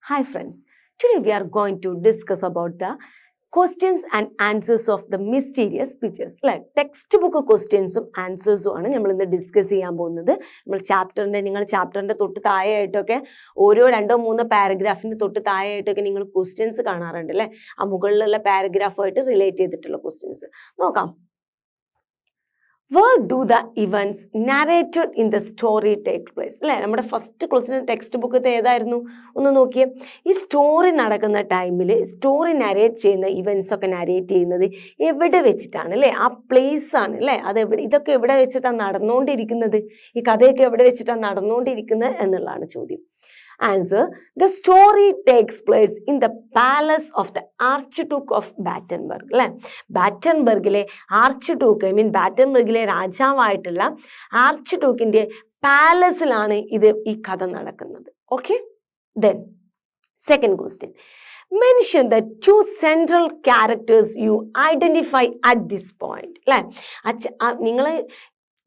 Hi friends, today we are going to discuss about the questions and answers of the mysterious pictures. Text book ക്വസ്റ്റ്യൻസും ആൻസേഴ്സും ആണ് നമ്മൾ ഇന്ന് discuss ചെയ്യാൻ പോകുന്നത്. നിങ്ങൾ ചാപ്റ്ററിന്റെ തൊട്ട് താഴെയായിട്ടൊക്കെ ഓരോ 2-3 പാരഗ്രാഫിന്റെ തൊട്ട് താഴെയായിട്ടൊക്കെ നിങ്ങൾ ക്വസ്റ്റ്യൻസ് കാണാറുണ്ട് അല്ലേ? ആ മുകളിലുള്ള പാരഗ്രാഫുമായിട്ട് റിലേറ്റ് ചെയ്തിട്ടുള്ള ക്വസ്റ്റ്യൻസ് നോക്കാം. Where do the events narrated in the story take place? അല്ലേ, നമ്മുടെ ഫസ്റ്റ് ക്വസ്റ്റ്യൻ ടെക്സ്റ്റ് ബുക്കത്തെ ഏതായിരുന്നു ഒന്ന് നോക്കിയേ. ഈ സ്റ്റോറി നടക്കുന്ന ടൈമിൽ സ്റ്റോറി നരേറ്റ് ചെയ്യുന്ന ഇവൻസ് ഒക്കെ നരേറ്റ് ചെയ്യുന്നത് എവിടെ വെച്ചിട്ടാണ് അല്ലേ? ആ പ്ലേസ് ആണ് അല്ലേ? ഇതൊക്കെ എവിടെ വെച്ചിട്ടാണ് നടന്നുകൊണ്ടിരിക്കുന്നത്? ഈ കഥയൊക്കെ എവിടെ വെച്ചിട്ടാണ് നടന്നുകൊണ്ടിരിക്കുന്നത് എന്നുള്ളതാണ് ചോദ്യം. Answer: the story takes place in the palace of the Archduke of Battenberg. അല്ലെ, ബാറ്റൻബർഗിലെ ആർച്ച്ഡ്യൂക്ക് ബാറ്റൻബർഗിലെ രാജാവായിട്ടുള്ള ആർച്ച്ഡ്യൂക്കിന്റെ പാലസിലാണ് ഈ കഥ നടക്കുന്നത്. Okay, then second question. Mention the 2 central characters you identify at this point. അല്ലെ, നിങ്ങൾ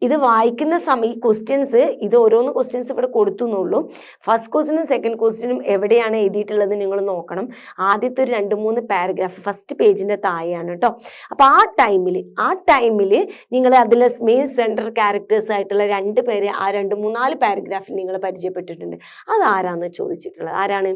ഇത് വായിക്കുന്ന സമയം ഈ ക്വസ്റ്റ്യൻസ് ഇത് ഓരോന്ന് ക്വസ്റ്റ്യൻസ് ഇവിടെ കൊടുത്തുന്നുള്ളൂ. ഫസ്റ്റ് ക്വസ്റ്റ്യനും സെക്കൻഡ് ക്വസ്റ്റ്യനും എവിടെയാണ് എഴുതിയിട്ടുള്ളത് നിങ്ങൾ നോക്കണം. ആദ്യത്തെ ഒരു 2-3 പാരഗ്രാഫ് ഫസ്റ്റ് പേജിന്റെ താഴെയാണ് കേട്ടോ. അപ്പോൾ ആ ടൈമിൽ നിങ്ങൾ അതിലെ മെയിൻ സെൻട്രൽ ക്യാരക്ടേഴ്സ് ആയിട്ടുള്ള 2 പേര് ആ 2-3-4 പാരഗ്രാഫിൽ നിങ്ങൾ പരിചയപ്പെട്ടിട്ടുണ്ട്. അതാരാന്ന് ചോദിച്ചിട്ടുള്ളത്? ആരാണ്?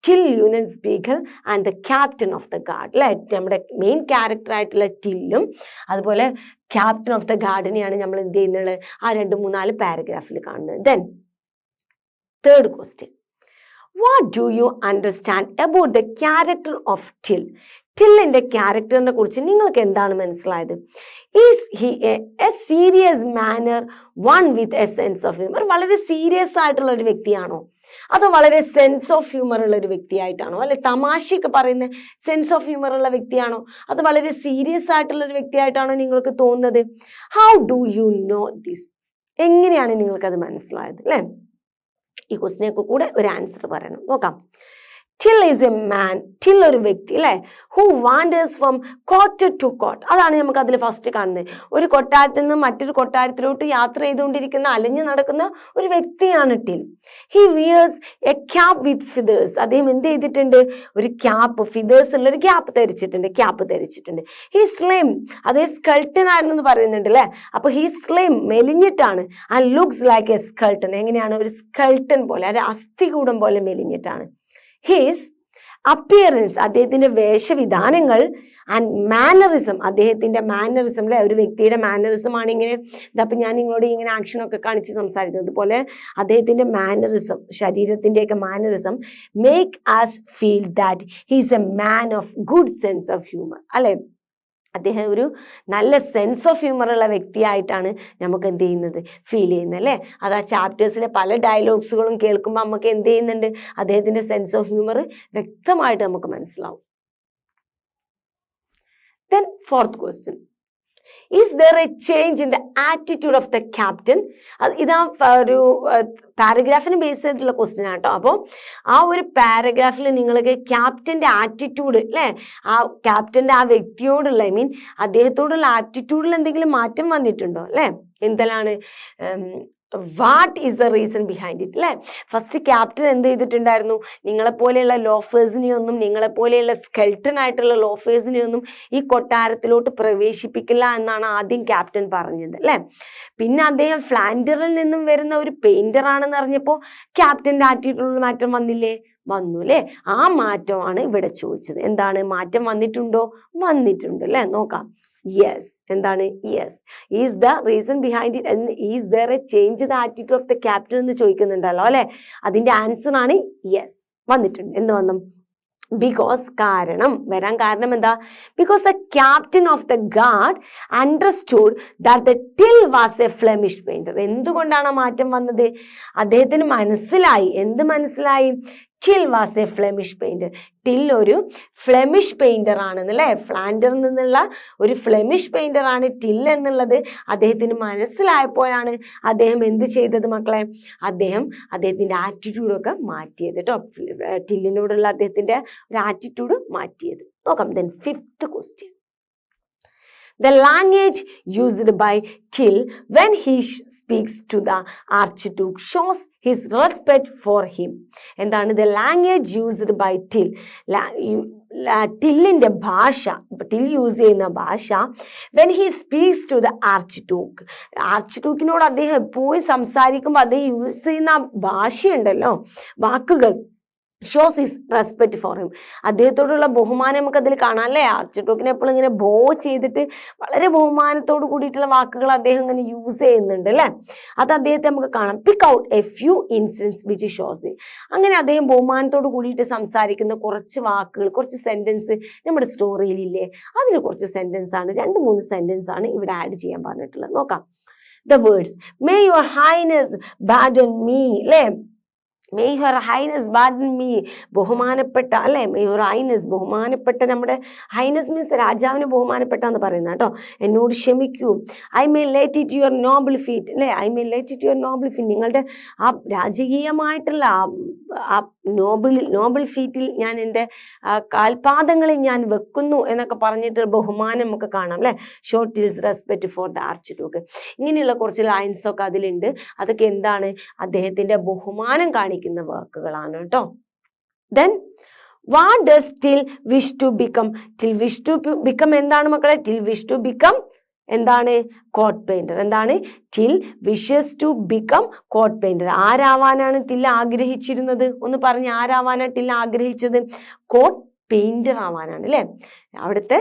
Till Eulenspiegel and the captain of the guard. അല്ലെ, നമ്മുടെ മെയിൻ ക്യാരക്ടർ ആയിട്ടുള്ള ടില്ലും അതുപോലെ ക്യാപ്റ്റൻ ഓഫ് ദ ഗാർഡിനെയാണ് നമ്മൾ എന്ത് ചെയ്യുന്നത് ആ 2-3-4 പാരഗ്രാഫിൽ കാണുന്നത്. Then third question. What do you understand about the character of Till? ടില്ലിന്റെ ക്യാരക്ടറിനെ കുറിച്ച് നിങ്ങൾക്ക് എന്താണ് മനസ്സിലായത്? Is he a serious manner one with a sense of humour? വളരെ സീരിയസ് ആയിട്ടുള്ള ഒരു വ്യക്തിയാണോ, അതോ വളരെ സെൻസ് ഓഫ് ഹ്യൂമർ ഉള്ള ഒരു വ്യക്തിയായിട്ടാണോ? അല്ലെ, തമാശയൊക്കെ പറയുന്ന സെൻസ് ഓഫ് ഹ്യൂമർ ഉള്ള വ്യക്തിയാണോ, അത് വളരെ സീരിയസ് ആയിട്ടുള്ള ഒരു വ്യക്തിയായിട്ടാണോ നിങ്ങൾക്ക് തോന്നുന്നത്? How do you know this? എങ്ങനെയാണ് നിങ്ങൾക്കത് മനസ്സിലായത്? അല്ലെ, ഈ ക്വസ്റ്റിനൊക്കെ കൂടെ ഒരു ആൻസർ പറയണം. നോക്കാം. Till is a man. Till ഒരു വ്യക്തി അല്ലെ, who wanders from court to court. അതാണ് നമുക്ക് അതിൽ ഫസ്റ്റ് കാണുന്നത്. ഒരു കൊട്ടാരത്തിൽ നിന്ന് മറ്റൊരു കൊട്ടാരത്തിലോട്ട് യാത്ര ചെയ്തുകൊണ്ടിരിക്കുന്ന അലഞ്ഞു നടക്കുന്ന ഒരു വ്യക്തിയാണ് Till. He wears a cap with feathers. അദ്ദേഹം എന്ത് ചെയ്തിട്ടുണ്ട്? ഒരു ക്യാപ്പ്, ഫിദേഴ്സ് ഉള്ള ഒരു ക്യാപ്പ് ധരിച്ചിട്ടുണ്ട്. He slim. അതേ സ്കൾട്ടൻ ആയിരുന്നു പറയുന്നുണ്ട് അല്ലെ. അപ്പൊ ഹി സ്ലിം, മെലിഞ്ഞിട്ടാണ്. And looks like a skeleton. എങ്ങനെയാണ്? ഒരു സ്കൾട്ടൻ പോലെ, ഒരു അസ്ഥികൂടം പോലെ മെലിഞ്ഞിട്ടാണ്. ഹിസ് അപ്പിയറൻസ്, അദ്ദേഹത്തിന്റെ വേഷവിധാനങ്ങൾ, ആൻഡ് മാനറിസം, അദ്ദേഹത്തിന്റെ മാനറിസം അല്ലെ, ഒരു വ്യക്തിയുടെ മാനറിസം ആണ് ഇങ്ങനെ. ഇതപ്പം ഞാൻ നിങ്ങളോട് ഇങ്ങനെ ആക്ഷനൊക്കെ കാണിച്ച് സംസാരിക്കുന്നത് അതുപോലെ അദ്ദേഹത്തിന്റെ മാനറിസം, ശരീരത്തിന്റെയൊക്കെ mannerism make us feel that he's a man of good sense of humour. അല്ലെ, അദ്ദേഹം ഒരു നല്ല സെൻസ് ഓഫ് ഹ്യൂമർ ഉള്ള വ്യക്തിയായിട്ടാണ് നമുക്ക് എന്ത് ചെയ്യുന്നത്, ഫീൽ ചെയ്യുന്നത് അല്ലേ. അത് ആ ചാപ്റ്റേഴ്സിലെ പല ഡയലോഗ്സുകളും കേൾക്കുമ്പോൾ നമുക്ക് എന്ത് ചെയ്യുന്നുണ്ട്, അദ്ദേഹത്തിന്റെ സെൻസ് ഓഫ് ഹ്യൂമർ വ്യക്തമായിട്ട് നമുക്ക് മനസ്സിലാവും. Then fourth question. Is there a change in the attitude of the captain? ഇതാ ഒരു പാരഗ്രാഫിന് ബേസ് ചെയ്തിട്ടുള്ള ക്വസ്റ്റ്യൻ ആട്ടോ. അപ്പോൾ ആ ഒരു പാരഗ്രാഫിൽ നിങ്ങൾക്ക് ക്യാപ്റ്റന്റെ ആറ്റിറ്റ്യൂഡ് അല്ലെ, ആ ക്യാപ്റ്റന്റെ ആ വ്യക്തിയോടുള്ള അദ്ദേഹത്തോടുള്ള ആറ്റിറ്റ്യൂഡിൽ എന്തെങ്കിലും മാറ്റം വന്നിട്ടുണ്ടോ അല്ലെ? എന്തെല്ലാണ് what is the reason behind it അല്ലെ. ഫസ്റ്റ് ക്യാപ്റ്റൻ എന്ത് ചെയ്തിട്ടുണ്ടായിരുന്നു? നിങ്ങളെപ്പോലെയുള്ള ലോഫേഴ്സിനെയൊന്നും, നിങ്ങളെപ്പോലെയുള്ള സ്കെൽട്ടൻ ആയിട്ടുള്ള ലോഫേഴ്സിനെയൊന്നും ഈ കൊട്ടാരത്തിലോട്ട് പ്രവേശിപ്പിക്കില്ല എന്നാണ് ആദ്യം ക്യാപ്റ്റൻ പറഞ്ഞത് അല്ലെ. പിന്നെ അദ്ദേഹം ഫ്ലാൻഡറിൽ നിന്നും വരുന്ന ഒരു പെയിന്റർ ആണെന്ന് അറിഞ്ഞപ്പോൾ ക്യാപ്റ്റന്റെ ആറ്റിറ്റ്യൂഡിൽ മാറ്റം വന്നില്ലേ? വന്നു അല്ലേ. ആ മാറ്റമാണ് ഇവിടെ ചോദിച്ചത്. എന്താണ് മാറ്റം വന്നിട്ടുണ്ടോ? വന്നിട്ടുണ്ട് അല്ലെ. നോക്കാം. യെസ്. എന്താണ്? Yes. Is the reason behind it and is there A change the attitude of the captain എന്ന് ചോദിക്കുന്നുണ്ടല്ലോ അല്ലെ. അതിന്റെ ആൻസർ ആണ് യെസ്, വന്നിട്ടുണ്ട്. എന്ത് വന്നു? ബിക്കോസ്, കാരണം, വരാൻ കാരണം എന്താ? Because the captain of the guard understood that the till was A Flemish painter. എന്തുകൊണ്ടാണ് മാറ്റം വന്നത്? അദ്ദേഹത്തിന് മനസ്സിലായി. എന്ത് മനസ്സിലായി? Till was A Flemish painter. Till ഒരു ഫ്ലെമിഷ് പെയിന്റർ ആണെന്നല്ലേ. ഫ്ലാൻഡറിൽ നിന്നുള്ള ഒരു ഫ്ലെമിഷ് പെയിന്റർ ആണ് ടിൽ എന്നുള്ളത് അദ്ദേഹത്തിന് മനസ്സിലായപ്പോഴാണ് അദ്ദേഹം എന്ത് ചെയ്തത് മക്കളെ? അദ്ദേഹത്തിന്റെ ആറ്റിറ്റ്യൂഡൊക്കെ മാറ്റിയത് കേട്ടോ. ടില്ലിനോടുള്ള അദ്ദേഹത്തിന്റെ ഒരു ആറ്റിറ്റ്യൂഡ് മാറ്റിയത്. നോക്കാം. Then fifth question. The language used by Till when he speaks to the Archduke shows his respect for him. എന്താണ് the language used by Till? ടില്ലിന്റെ ഭാഷ, ടിൽ യൂസ് ചെയ്യുന്ന ഭാഷ when he speaks to the archduke, ആർച്ച്ഡ്യൂക്കിനോട് അദ്ദേഹം എപ്പോഴും സംസാരിക്കുമ്പോൾ അദ്ദേഹം യൂസ് ചെയ്യുന്ന ഭാഷയുണ്ടല്ലോ, വാക്കുകൾ, shows his respect for him, അദ്ദേഹത്തോടുള്ള ബഹുമാനം നമുക്ക് അതിൽ കാണാം അല്ലേ. ആർച്ച്ഡ്യൂക്കിനെ എപ്പോഴും ഇങ്ങനെ ബോ ചെയ്തിട്ട് വളരെ ബഹുമാനത്തോട് കൂടിയിട്ടുള്ള വാക്കുകൾ അദ്ദേഹം ഇങ്ങനെ യൂസ് ചെയ്യുന്നുണ്ട് അല്ലേ. അത് അദ്ദേഹത്തെ നമുക്ക് കാണാം. Pick out a few incidents which shows it. അങ്ങനെ അദ്ദേഹം ബഹുമാനത്തോട് കൂടിയിട്ട് സംസാരിക്കുന്ന കുറച്ച് വാക്കുകൾ, കുറച്ച് സെന്റൻസ് നമ്മുടെ സ്റ്റോറിയിലില്ലേ, അതിൽ കുറച്ച് സെന്റൻസ് ആണ്, 2-3 സെന്റൻസ് ആണ് ഇവിടെ ആഡ് ചെയ്യാൻ പറഞ്ഞിട്ടുള്ളത്. നോക്കാം. The words may your highness pardon me അല്ലേ, may your highness pardon me, ബഹുമാനപ്പെട്ട അല്ലേ, മേ യുവർ ഹൈനസ്, ബഹുമാനപ്പെട്ട, നമ്മുടെ ഹൈനസ് മീൻസ് രാജാവിന് ബഹുമാനപ്പെട്ട എന്ന് പറയുന്നത് കേട്ടോ, എന്നോട് ക്ഷമിക്കൂ. I may let it your noble feet അല്ലേ, I may let it your noble feet, നിങ്ങളുടെ ആ രാജകീയമായിട്ടുള്ള ആ നോബിൾ ഫീറ്റിൽ ഞാൻ എൻ്റെ കാൽപാദങ്ങളിൽ ഞാൻ വെക്കുന്നു എന്നൊക്കെ പറഞ്ഞിട്ട് ബഹുമാനം നമുക്ക് കാണാം അല്ലേ. Shot his respect for the archduke. ഇങ്ങനെയുള്ള കുറച്ച് ലൈൻസ് ഒക്കെ അതിലുണ്ട്. അതൊക്കെ എന്താണ്, അദ്ദേഹത്തിന്റെ ബഹുമാനം കാണിക്കുന്ന വാക്കുകളാണ് കേട്ടോ. Then what does Till wish to become? Till wish to become എന്താണ് മക്കളെ? ടിൽ വിഷ് ടു ബിക്കം എന്താണ്? Court painter. എന്താണ്? Till wishes to become court painter. ആരാവാനാണ് ടിൽ ആഗ്രഹിച്ചിരുന്നത്? ഒന്ന് പറഞ്ഞ്, ആരാവാനാണ് ടിൽ ആഗ്രഹിച്ചത്? കോട്ട് പെയിന്റർ ആവാനാണ് അല്ലേ. അവിടുത്തെ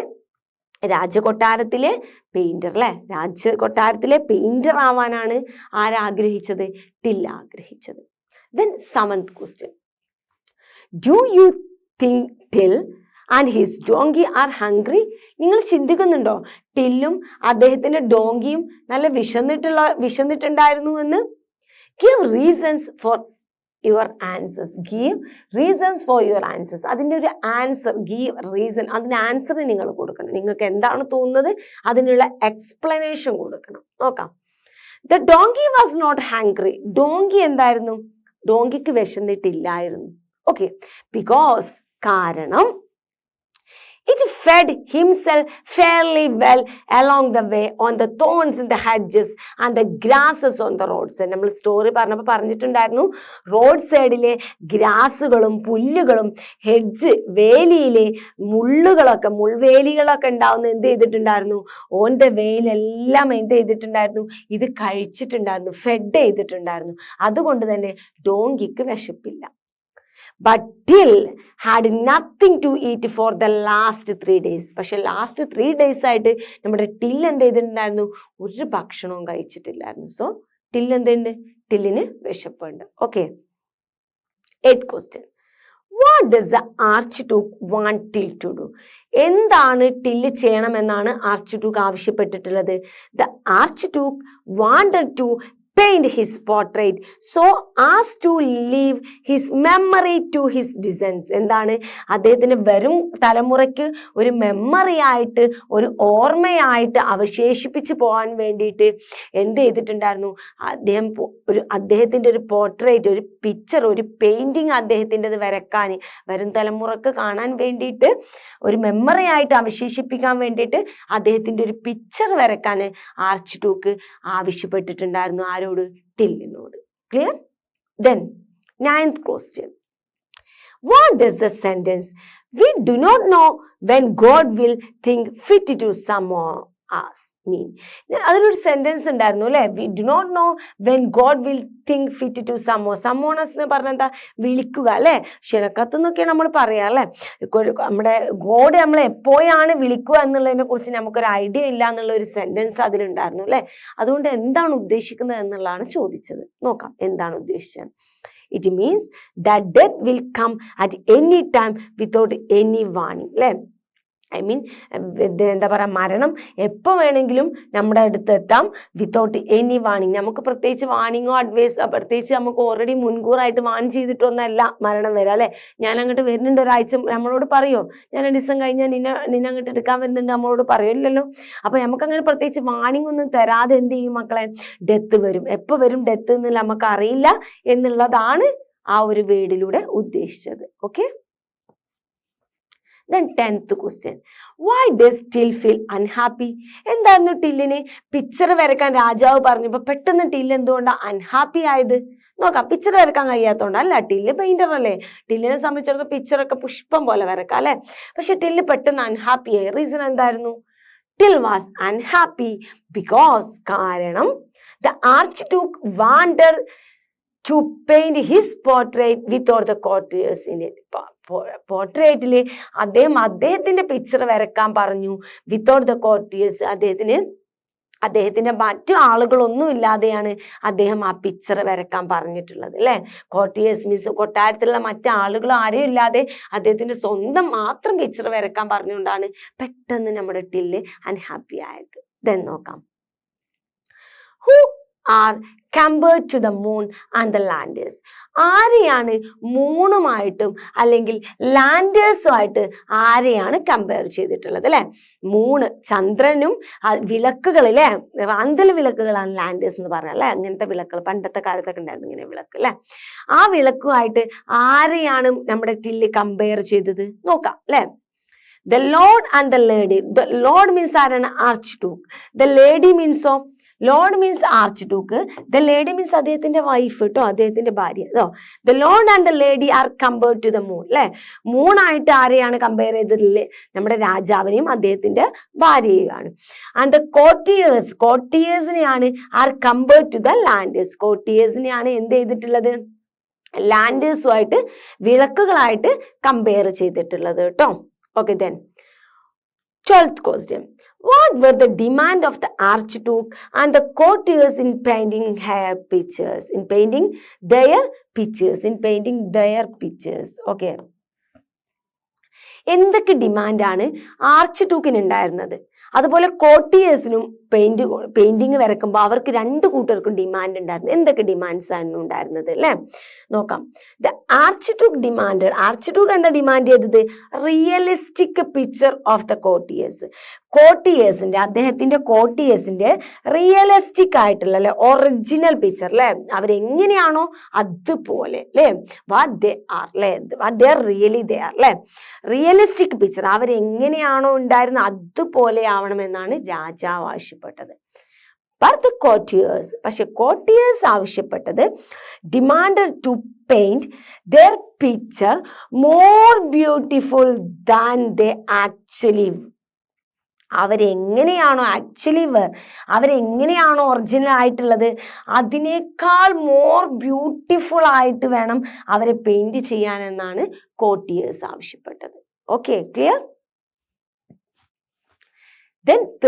രാജകൊട്ടാരത്തിലെ പെയിന്റർ അല്ലെ, രാജകൊട്ടാരത്തിലെ പെയിന്റർ ആവാനാണ് ആരാഗ്രഹിച്ചത്? ടിൽ ആഗ്രഹിച്ചത്. Then 7th question. Do you think Till and his donkey are hungry? നിങ്ങൾ ചിന്തിക്കുന്നുണ്ടോ ടില്ലും അദ്ദേഹത്തിന്റെ ഡോങ്കിയും നല്ല വിശന്നിട്ടുണ്ടായിരുന്നു എന്ന്? Give reasons for your answers. Give reasons for your answers. അതിൻ്റെ ഒരു ആൻസർ, ഗീവ് റീസൺ, അതിന് ആൻസർ നിങ്ങൾ കൊടുക്കണം. നിങ്ങൾക്ക് എന്താണ് തോന്നുന്നത് അതിനുള്ള എക്സ്പ്ലനേഷൻ കൊടുക്കണം. നോക്കാം. The donkey was not hungry. Donkey എന്തായിരുന്നു? ഡോങ്കിക്ക് വിശന്നിട്ടില്ലായിരുന്നു. ഓക്കെ, ബിക്കോസ് കാരണം it fed himself fairly well along the way on the thorns in the hedges and the grasses on the roads. നമ്മൾ സ്റ്റോറി പറഞ്ഞപ്പോൾ പറഞ്ഞിട്ടുണ്ടായിരുന്നു, റോഡ് സൈഡിലെ ഗ്രാസുകളും പുല്ലുകളും hedge വേലിയിലെ മുൾവേലികളൊക്കെ ഉണ്ടാവുന്ന എന്ത് ചെയ്തിട്ടുണ്ടായിരുന്നു? On the വേയിലെല്ലാം എന്ത് ചെയ്തിട്ടുണ്ടായിരുന്നു? ഇത് കഴിച്ചിട്ടുണ്ടായിരുന്നു, ഫെഡ് ചെയ്തിട്ടുണ്ടായിരുന്നു. അതുകൊണ്ട് തന്നെ ഡോങ്കിക്ക് വിശപ്പില്ല. But Till had nothing to eat for the last 3 days. പക്ഷെ ലാസ്റ്റ് 3 days ആയിട്ട് നമ്മുടെ ടിൽ എന്ത് ചെയ്തിട്ടുണ്ടായിരുന്നു? ഒരു ഭക്ഷണവും കഴിച്ചിട്ടില്ലായിരുന്നു. സോ ടിൽ എന്തുണ്ട്? ടില്ലിന് വിശപ്പുണ്ട്. Okay, 8th question. What does the Archduke want Till to do? എന്താണ് ടില്ല് ചെയ്യണമെന്നാണ് archduke ആവശ്യപ്പെട്ടിട്ടുള്ളത്? The Archduke wanted to paint his portrait so as to leave his memory to his descendants. എന്താണ്? അദ്ദേഹത്തിന് വരും തലമുറയ്ക്ക് ഒരു memory ആയിട്ട്, ഒരു ഓർമ്മയായിട്ട് അവശേഷിപ്പിച്ച് പോകാൻ വേണ്ടിയിട്ട് എന്ത് ചെയ്തിട്ടുണ്ടായിരുന്നു? അദ്ദേഹത്തിൻ്റെ ഒരു പോർട്രേറ്റ്, ഒരു പിക്ചർ, ഒരു പെയിന്റിങ് അദ്ദേഹത്തിൻ്റെത് വരക്കാൻ, വരും തലമുറക്ക് കാണാൻ വേണ്ടിയിട്ട്, ഒരു മെമ്മറി ആയിട്ട് അവശേഷിപ്പിക്കാൻ വേണ്ടിയിട്ട് അദ്ദേഹത്തിൻ്റെ ഒരു പിക്ചർ വരക്കാൻ ആർച്ച്ഡ്യൂക്ക് ആവശ്യപ്പെട്ടിട്ടുണ്ടായിരുന്നു. ആരോട്? ടില്ലിനോട്. Clear? Then 9th question. What does the sentence "we do not know when God will think fit to summon us" mean? അതിലൊരു സെന്റൻസ് ഉണ്ടായിരുന്നു അല്ലെ, "we do not know when God will think fit to summon us" എന്ന് പറഞ്ഞാൽ എന്താ? വിളിക്കുക അല്ലെ. ക്ഷണക്കത്തെന്നൊക്കെയാണ് നമ്മൾ പറയാ അല്ലെ. നമ്മുടെ ഗോഡ് നമ്മളെ എപ്പോഴാണ് വിളിക്കുക എന്നുള്ളതിനെ കുറിച്ച് നമുക്കൊരു ഐഡിയ ഇല്ല എന്നുള്ള ഒരു സെന്റൻസ് അതിലുണ്ടായിരുന്നു അല്ലെ. അതുകൊണ്ട് എന്താണ് ഉദ്ദേശിക്കുന്നത് എന്നുള്ളതാണ് ചോദിച്ചത്. നോക്കാം എന്താണ് ഉദ്ദേശിച്ചത്. It means that death will come at any time without any warning അല്ലെ. ഐ മീൻ എന്താ പറയുക, മരണം എപ്പോൾ വേണമെങ്കിലും നമ്മുടെ അടുത്ത് എത്താം, വിത്തൗട്ട് എനി വാണിംഗ്. നമുക്ക് പ്രത്യേകിച്ച് വാണിങ്ങോ അഡ്വൈസ് പ്രത്യേകിച്ച് നമുക്ക് ഓൾറെഡി മുൻകൂറായിട്ട് വാൺ ചെയ്തിട്ടൊന്നല്ല മരണം വരാം അല്ലേ. ഞാൻ അങ്ങോട്ട് വരുന്നുണ്ട്, ഒരാഴ്ച നമ്മളോട് പറയുമോ? ഞാൻ 2 ദിവസം കഴിഞ്ഞാൽ നിന്നെ അങ്ങോട്ട് എടുക്കാൻ വരുന്നുണ്ട് നമ്മളോട് പറയുമല്ലോ. അപ്പോൾ നമുക്കങ്ങനെ പ്രത്യേകിച്ച് വാണിംഗ് ഒന്നും തരാതെ എന്ത് ചെയ്യും മക്കളെ? ഡെത്ത് വരും. എപ്പോൾ വരും ഡെത്ത് എന്നുള്ള നമുക്ക് അറിയില്ല എന്നുള്ളതാണ് ആ ഒരു വേർഡിലൂടെ ഉദ്ദേശിച്ചത്. Okay, Then 10th question. Why does Till feel unhappy? എന്തായിരുന്നു ടില്ലിന് പിക്ചർ വരക്കാൻ രാജാവ് പറഞ്ഞപ്പോൾ പെട്ടെന്ന് ടില്ല് എന്തുകൊണ്ടാ അൺഹാപ്പി ആയത്? നോക്കാം. പിക്ചർ വരക്കാൻ കഴിയാത്തതുകൊണ്ട് അല്ല, ടില്ല് പെയിന്റർ അല്ലേ. ടില്ലിനെ സംബന്ധിച്ചിടത്തോളം പിക്ചറൊക്കെ പുഷ്പം പോലെ വരക്കാം അല്ലെ. പക്ഷെ ടില്ല് പെട്ടെന്ന് അൺഹാപ്പി ആയി. റീസൺ എന്തായിരുന്നു? Till was unhappy because കാരണം the Archduke wanted to paint his portrait without the courtiers in it. പോർട്രേറ്റില് അദ്ദേഹത്തിന്റെ പിക്ചർ വരക്കാൻ പറഞ്ഞു വിത്തൗട്ട് ദ കോർട്ടിയേഴ്സ്. അദ്ദേഹത്തിന്റെ മറ്റു ആളുകളൊന്നും ഇല്ലാതെയാണ് അദ്ദേഹം ആ പിക്ചർ വരക്കാൻ പറഞ്ഞിട്ടുള്ളത് അല്ലെ. കോർട്ടിയേഴ്സ് മീൻസ് കൊട്ടാരത്തിലുള്ള മറ്റു ആളുകൾ ആരും ഇല്ലാതെ അദ്ദേഹത്തിന്റെ സ്വന്തം മാത്രം പിക്ചർ വരക്കാൻ പറഞ്ഞുകൊണ്ടാണ് പെട്ടെന്ന് നമ്മുടെ ടില്ല് അൺഹാപ്പി ആയത്. ദെൻ നോക്കാം. Who are compared to the moon and the landers. ആരെയാണ് മൂണുമായിട്ടും അല്ലെങ്കിൽ ലാൻഡേഴ്സുമായിട്ട് ആരെയാണ് കമ്പയർ ചെയ്തിട്ടുള്ളത് അല്ലെ? മൂണ് ചന്ദ്രനും വിളക്കുകളിലെ റാന്തൽ വിളക്കുകളാണ് ലാൻഡേഴ്സ് എന്ന് പറഞ്ഞാൽ അല്ലെ. അങ്ങനത്തെ വിളക്കുകൾ പണ്ടത്തെ കാലത്തൊക്കെ ഉണ്ടായിരുന്നു ഇങ്ങനെ വിളക്ക് അല്ലെ. ആ വിളക്കുമായിട്ട് ആരെയാണ് നമ്മുടെ ടില്ല് കമ്പയർ ചെയ്തത്? നോക്കാം അല്ലെ. The Lord and the Lady. The Lord means ആരാണ്? Archduke. The Lady means lord means archduke. The lady means അദ്ദേഹത്തിന്റെ വൈഫ് കേട്ടോ, അദ്ദേഹത്തിന്റെ ഭാര്യ കേട്ടോ. The lord and the lady are compared to the moon അല്ലെ. മൂണായിട്ട് ആരെയാണ് കമ്പയർ ചെയ്തത്? നമ്മുടെ രാജാവിനെയും അദ്ദേഹത്തിന്റെ ഭാര്യയെയാണ്. ആൻഡ് ദ കോർട്ടിയേഴ്സിനെയാണ് are compared to the lanterns. കോർട്ടിയേഴ്സിനെയാണ് എന്ത് ചെയ്തിട്ടുള്ളത്? ലാൻഡേഴ്സുമായിട്ട് വിളക്കുകളായിട്ട് കമ്പയർ ചെയ്തിട്ടുള്ളത് കേട്ടോ. Okay. Then 12th question. What were the demand of the Archduke and the courtiers in painting their pictures? In painting their pictures. Okay. എന്തൊക്കെ ഡിമാൻഡാണ് arch ഡ്യൂക്കിന് ഉണ്ടായിരുന്നത്? അതുപോലെ കോർട്ടിയേഴ്സിനും പെയിന്റിങ് വരക്കുമ്പോൾ അവർക്ക് രണ്ടു കൂട്ടർക്കും ഡിമാൻഡ് ഉണ്ടായിരുന്നു. എന്തൊക്കെ ഡിമാൻഡ്സ് ആണ് ഉണ്ടായിരുന്നത് അല്ലെ? നോക്കാം. ദ ആർച്ച് ഡ്യൂക്ക് എന്താ ഡിമാൻഡ് ചെയ്തത്? റിയലിസ്റ്റിക് പിക്ചർ ഓഫ് ദ അദ്ദേഹത്തിന്റെ കോർട്ടിയേഴ്സിന്റെ റിയലിസ്റ്റിക് ആയിട്ടുള്ള അല്ലെ, ഒറിജിനൽ പിക്ചർ അല്ലെ, അവരെങ്ങനെയാണോ അതുപോലെ അല്ലെ, വാട്ട് ദേ ആർ അല്ലെ, റിയലിസ്റ്റിക് പിക്ചർ അവരെങ്ങനെയാണോ ഉണ്ടായിരുന്നത് അതുപോലെ ആവണമെന്നാണ് രാജാവ് ആവശ്യപ്പെട്ടത്. പക്ഷെ കോർട്ടിയേഴ്സ് ആവശ്യപ്പെട്ടത് demanded to paint their picture more beautiful than they actually. അവരെങ്ങനെയാണോ ഒറിജിനൽ ആയിട്ടുള്ളത് അതിനേക്കാൾ മോർ ബ്യൂട്ടിഫുൾ ആയിട്ട് വേണം അവരെ പെയിന്റ് ചെയ്യാനെന്നാണ് കോർട്ടിയേഴ്സ് ആവശ്യപ്പെട്ടത്. Okay, clear? Then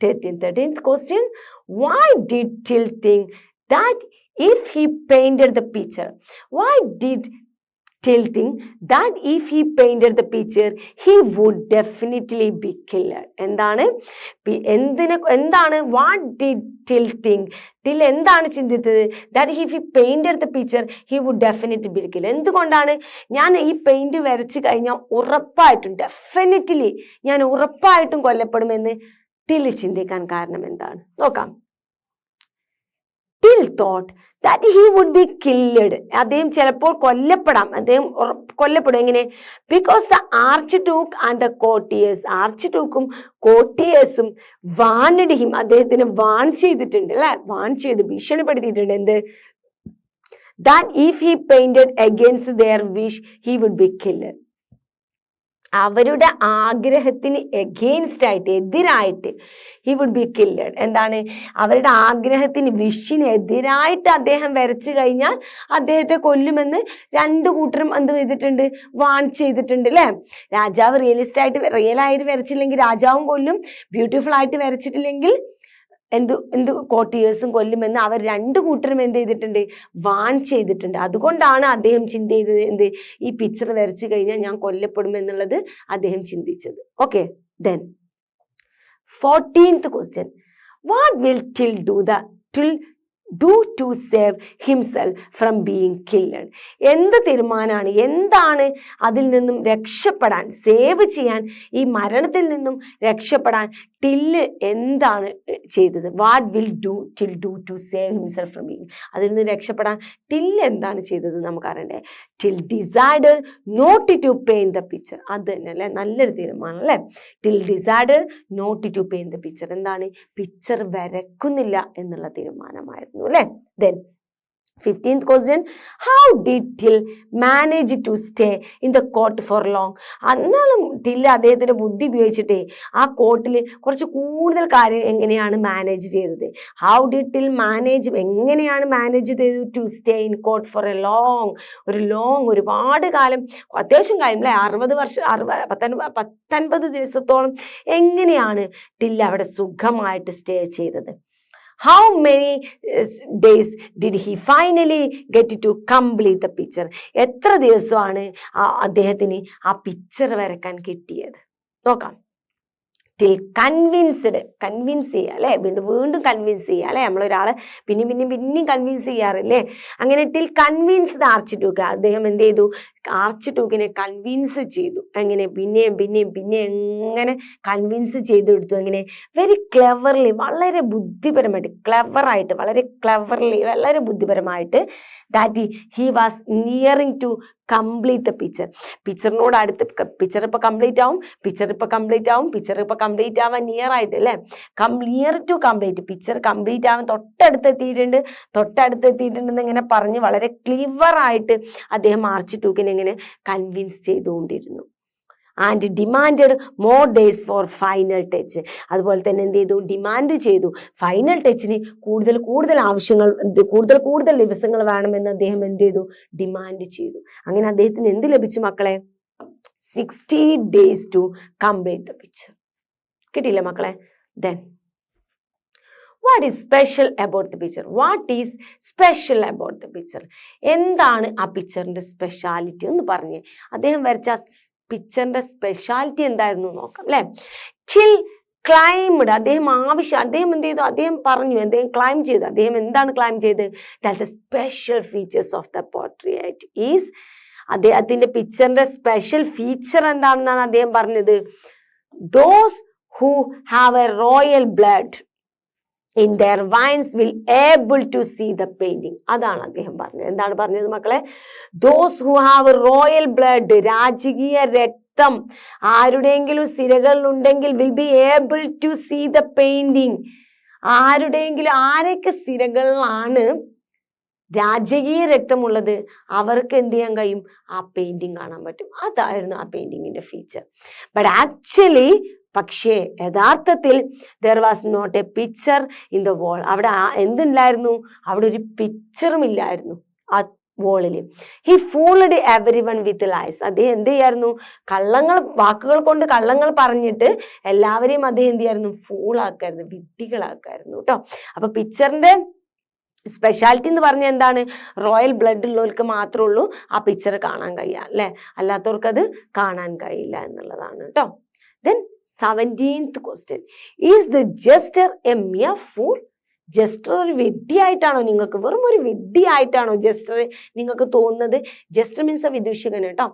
13th question. Why did Till think that if he painted the picture? Why did Till think that if he painted the picture he would definitely be killed? എന്താണ് what did Till think? Till എന്താണ് ചിന്തിച്ചത്? that if he painted the picture he would definitely be killed. എന്തുകൊണ്ടാണ് ഞാൻ ഈ paint വരച്ചു കഴിഞ്ഞാൽ ഉറപ്പായിട്ടും കൊല്ലപ്പെടുമെന്ന് till ചിന്തിക്കാൻ കാരണം എന്താണ്? നോക്കാം. Till thought that he would be killed. അദ്ദേഹം ചിലപ്പോൾ കൊല്ലപ്പെടാം. എങ്ങനെ? Because the Archduke and the courtiers, ആർച്ച്ഡ്യൂക്കും കോർട്ടിയേഴ്സും warned him. അദ്ദേഹത്തിന് വാൺ ചെയ്തിട്ടുണ്ട് അല്ലെ, ഭീഷണിപ്പെടുത്തിയിട്ടുണ്ട്. എന്ത്? that if he painted against their wish he would be killed. അവരുടെ ആഗ്രഹത്തിന് എതിരായിട്ട് he would be killed. എന്താണ്? അവരുടെ ആഗ്രഹത്തിന് വിഷിനെതിരായിട്ട് അദ്ദേഹം വരച്ചു കഴിഞ്ഞാൽ അദ്ദേഹത്തെ കൊല്ലുമെന്ന് രണ്ടു കൂട്ടരും എന്ത് ചെയ്തിട്ടുണ്ട്? വാൺ ചെയ്തിട്ടുണ്ട് അല്ലെ. രാജാവ് റിയലായിട്ട് വരച്ചില്ലെങ്കിൽ രാജാവും കൊല്ലും, ബ്യൂട്ടിഫുൾ ആയിട്ട് വരച്ചിട്ടില്ലെങ്കിൽ എന്ത് കോർട്ടിയേഴ്സും കൊല്ലുമെന്ന് അവർ രണ്ടു കൂട്ടരും എന്ത് ചെയ്തിട്ടുണ്ട്? വാൺ ചെയ്തിട്ടുണ്ട്. അതുകൊണ്ടാണ് അദ്ദേഹം ചിന്ത ചെയ്തത് ഈ പിക്ചർ വരച്ചു കഴിഞ്ഞാൽ ഞാൻ കൊല്ലപ്പെടുമെന്നുള്ളത് അദ്ദേഹം ചിന്തിച്ചത്. Okay. Then 14th question. What will Till do to save himself from being killed. എന്ത് തീരുമാനമാണ്, എന്താണ് അതിൽ നിന്നും രക്ഷപ്പെടാൻ, സേവ് ചെയ്യാൻ, ഈ മരണത്തിൽ നിന്നും രക്ഷപ്പെടാൻ ടില്ല് എന്താണ് ചെയ്തത്? What will Till do to save himself from being, അതിൽ നിന്ന് രക്ഷപ്പെടാൻ ടില്ല് എന്താണ് ചെയ്തത് നമുക്കറിയണ്ടേ. Till decide not to paint the picture, അത് തന്നെ അല്ലേ നല്ലൊരു തീരുമാനം അല്ലേ. Till decide not to paint the picture, എന്താണ്, പിക്ചർ വരക്കുന്നില്ല എന്നുള്ള തീരുമാനമായിരുന്നു അല്ലേ. Then 15th question, how did Till manage to stay in the court for long? അന്നാലും ടില്ല് അദ്ദേഹത്തിന്റെ ബുദ്ധി ഉപയോഗിച്ചിട്ടേ ആ കോർട്ടിൽ കുറച്ച് കൂടുതൽ കാര്യം എങ്ങനെയാണ് മാനേജ് ചെയ്തത്? ഹൗ ഡിഡ് ടിൽ മാനേജ്, എങ്ങനെയാണ് മാനേജ് ചെയ്തത് to stay in court for a long, ഒരുപാട് കാലം, അത്യാവശ്യം കാലം അല്ലേ, 60 വർഷം 19 ദിവസത്തോളം എങ്ങനെയാണ് ടില്ല് അവിടെ സുഖമായിട്ട് സ്റ്റേ ചെയ്തത്? How many days did he finally get to complete the picture? എത്ര ദിവസമാണ് അദ്ദേഹത്തിന് ആ പിക്ചർ വരക്കാൻ കിട്ടിയത്? നോക്കാം. ടിൽ കൺവിൻസ് ചെയ്യുക അല്ലേ, വീണ്ടും കൺവിൻസ് ചെയ്യുക അല്ലേ, നമ്മളൊരാളെ പിന്നെയും കൺവിൻസ് ചെയ്യാറില്ലേ. അങ്ങനെ till convince the arch Duke, അദ്ദേഹം എന്ത് ചെയ്തു, ആർച്ച് ഡ്യൂക്കിനെ കൺവിൻസ് ചെയ്തു. എങ്ങനെ, പിന്നെയും എങ്ങനെ കൺവിൻസ് ചെയ്തെടുത്തു, എങ്ങനെ, വെരി ക്ലെവർലി, വളരെ ബുദ്ധിപരമായിട്ട്, വളരെ ബുദ്ധിപരമായിട്ട്, that he was nearing to complete the picture, പിക്ചറിനോട് അടുത്ത്, പിക്ചർ ഇപ്പൊ കംപ്ലീറ്റ് ആവാൻ നിയർ ആയിട്ട് അല്ലേ, near to complete, picture complete ആവാൻ തൊട്ടടുത്തെത്തിയിട്ടുണ്ടെന്ന് ഇങ്ങനെ പറഞ്ഞ് വളരെ ക്ലിവർ ആയിട്ട് അദ്ദേഹം ആർച്ച് ഡ്യൂക്കിനെ ഇങ്ങനെ കൺവിൻസ് ചെയ്തുകൊണ്ടിരുന്നു. And demanded more days for final touch, അതുപോലെ തന്നെ എന്ത് ചെയ്തു, ഡിമാൻഡ് ചെയ്തു ഫൈനൽ ടച്ചിന് കൂടുതൽ ആവശ്യങ്ങൾ, കൂടുതൽ ദിവസങ്ങൾ വേണമെന്ന് അദ്ദേഹം എന്ത് ചെയ്തു, ഡിമാൻഡ് ചെയ്തു. അങ്ങനെ അദ്ദേഹത്തിന് എന്ത് ലഭിച്ചു മക്കളെ? 60 days to complete the picture. കിട്ടിയില്ല മക്കളെ? Then what is special about the picture? എന്താണ് ആ പിക്ചറിന്റെ സ്പെഷ്യാലിറ്റി എന്ന് പറഞ്ഞേ. അദ്ദേഹം വരച്ച പിക്ചറിന്റെ സ്പെഷ്യാലിറ്റി എന്തായിരുന്നു നോക്കാം അല്ലെ. ടിൽ ക്ലൈംഡ്, അദ്ദേഹം എന്ത് ചെയ്തു, അദ്ദേഹം ക്ലൈം ചെയ്തു. അദ്ദേഹം എന്താണ് ക്ലൈം ചെയ്തത്? That the special features of the portrait is, അദ്ദേഹത്തിന്റെ പിക്ചറിന്റെ സ്പെഷ്യൽ ഫീച്ചർ എന്താണെന്നാണ് അദ്ദേഹം പറഞ്ഞത്? Those who have A royal blood in their veins will able to see the painting. അതാണ് അദ്ദേഹം പറഞ്ഞത്. എന്താണ് പറഞ്ഞത് മക്കളെ? Those who have royal blood, രാജകീയ രക്തം ആരുടെയെങ്കിലും സിരകളിലുണ്ടെങ്കിൽ will be able to see the painting. ആരൊക്കെ സിരകളിലാണ് രാജകീയ രക്തമുള്ളത് അവർക്ക് എന്ത് ചെയ്യാൻ കഴിയും? ആ പെയിന്റിങ് കാണാൻ പറ്റും. അതായിരുന്നു ആ പെയിന്റിങ്ങിന്റെ ഫീച്ചർ. ബട്ട് ആക്ച്വലി, പക്ഷേ യഥാർത്ഥത്തിൽ there was not a picture in the wall. അവിടെ എന്തില്ലായിരുന്നു? അവിടെ ഒരു പിക്ചറും ഇല്ലായിരുന്നു ആ വോളില്. He fooled everyone with lies. അദ്ദേഹം എന്ത് ചെയ്യായിരുന്നു? വാക്കുകൾ കൊണ്ട് കള്ളങ്ങൾ പറഞ്ഞിട്ട് എല്ലാവരെയും അദ്ദേഹം എന്ത് ചെയ്യായിരുന്നു? ഫൂളാക്കായിരുന്നു, വിഡ്ഢികളാക്കായിരുന്നു കേട്ടോ. അപ്പൊ പിക്ചറിന്റെ സ്പെഷ്യാലിറ്റി എന്ന് പറഞ്ഞാൽ എന്താണ്? റോയൽ ബ്ലഡ് ഉള്ളവർക്ക് മാത്രമേ ഉള്ളൂ ആ പിക്ചർ കാണാൻ കഴിയുക അല്ലെ, അല്ലാത്തവർക്ക് അത് കാണാൻ കഴിയില്ല എന്നുള്ളതാണ് കേട്ടോ. Then 17th question, is the jester a mere fool? Jester ഒരു വിഡ്ഢിയായിട്ടാണോ നിങ്ങൾക്ക്, വെറും ഒരു വിഡ്ഢിയായിട്ടാണോ ജസ്റ്റർ നിങ്ങൾക്ക് തോന്നുന്നത്? ജസ്റ്റർ മീൻസ് എ വിദൂഷകൻ കേട്ടോ.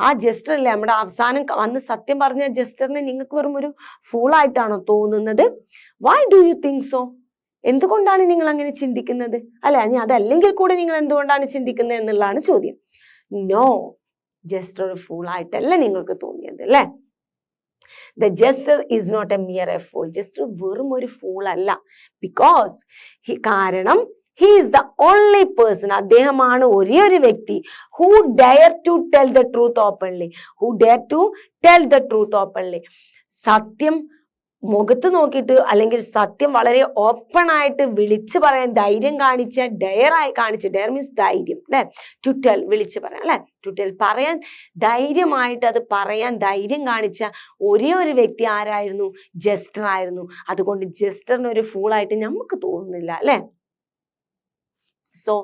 ആ ജസ്റ്റർ അല്ലേ നമ്മുടെ അവസാനം അന്ന് സത്യം പറഞ്ഞ ജസ്റ്ററിനെ നിങ്ങൾക്ക് വെറും ഒരു ഫൂളായിട്ടാണോ തോന്നുന്നത്? Why do you think so? എന്തുകൊണ്ടാണ് നിങ്ങൾ അങ്ങനെ ചിന്തിക്കുന്നത്? അല്ലെ, അതല്ലെങ്കിൽ കൂടെ നിങ്ങൾ എന്തുകൊണ്ടാണ് ചിന്തിക്കുന്നത് എന്നുള്ളതാണ് ചോദ്യം. നോ, ജസ്റ്റർ ഒരു ഫൂളായിട്ടല്ല നിങ്ങൾക്ക് തോന്നിയത് അല്ലെ. The jester is not a mere fool. Jester വെറും ഒരു ഫൂൾ അല്ല. ബിക്കോസ് കാരണം he is the only person, അദ്ദേഹമാണ് ഒരേ ഒരു വ്യക്തി who dare to tell the truth openly. സത്യം മുഖത്ത് നോക്കിയിട്ട് അല്ലെങ്കിൽ സത്യം വളരെ ഓപ്പൺ ആയിട്ട് വിളിച്ചു പറയാൻ ധൈര്യം കാണിച്ച, ഡെയർ മീൻസ് ധൈര്യം അല്ലെ, ടു ടെൽ വിളിച്ചു പറയാം അല്ലെ, ടു ടെൽ പറയാൻ ധൈര്യമായിട്ട് അത് പറയാൻ ധൈര്യം കാണിച്ച ഒരേ ഒരു വ്യക്തി ആരായിരുന്നു? ജസ്റ്റർ ആയിരുന്നു. അതുകൊണ്ട് ജസ്റ്ററിന് ഒരു ഫൂളായിട്ട് നമുക്ക് തോന്നുന്നില്ല അല്ലെ. സോ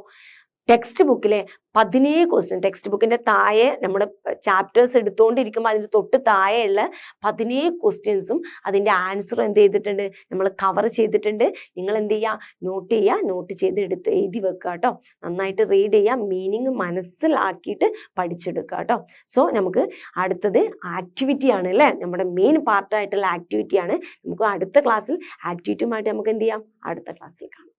ടെക്സ്റ്റ് ബുക്കിലെ 17 ക്വസ്റ്റ്യൻ, ടെക്സ്റ്റ് ബുക്കിന്റെ താഴെ നമ്മുടെ ചാപ്റ്റേഴ്സ് എടുത്തുകൊണ്ടിരിക്കുമ്പോൾ അതിന് തൊട്ട് താഴെയുള്ള 17 ക്വസ്റ്റ്യൻസും അതിന്റെ ആൻസറും എന്ത് ചെയ്തിട്ടുണ്ട്, നമ്മൾ കവർ ചെയ്തിട്ടുണ്ട്. നിങ്ങൾ എന്ത് ചെയ്യുക, നോട്ട് ചെയ്യുക, നോട്ട് ചെയ്ത് എഴുതി വെക്കുക കേട്ടോ. നന്നായിട്ട് റീഡ് ചെയ്യുക, മീനിങ് മനസ്സിലാക്കിയിട്ട് പഠിച്ചെടുക്കുക കേട്ടോ. സോ നമുക്ക് അടുത്തത് ആക്ടിവിറ്റി ആണ് അല്ലേ, നമ്മുടെ മെയിൻ പാർട്ടായിട്ടുള്ള ആക്ടിവിറ്റി ആണ്. നമുക്ക് അടുത്ത ക്ലാസ്സിൽ ആക്ടിവിറ്റിയുമായിട്ട് നമുക്ക് എന്ത് ചെയ്യാം, അടുത്ത ക്ലാസ്സിൽ കാണാം.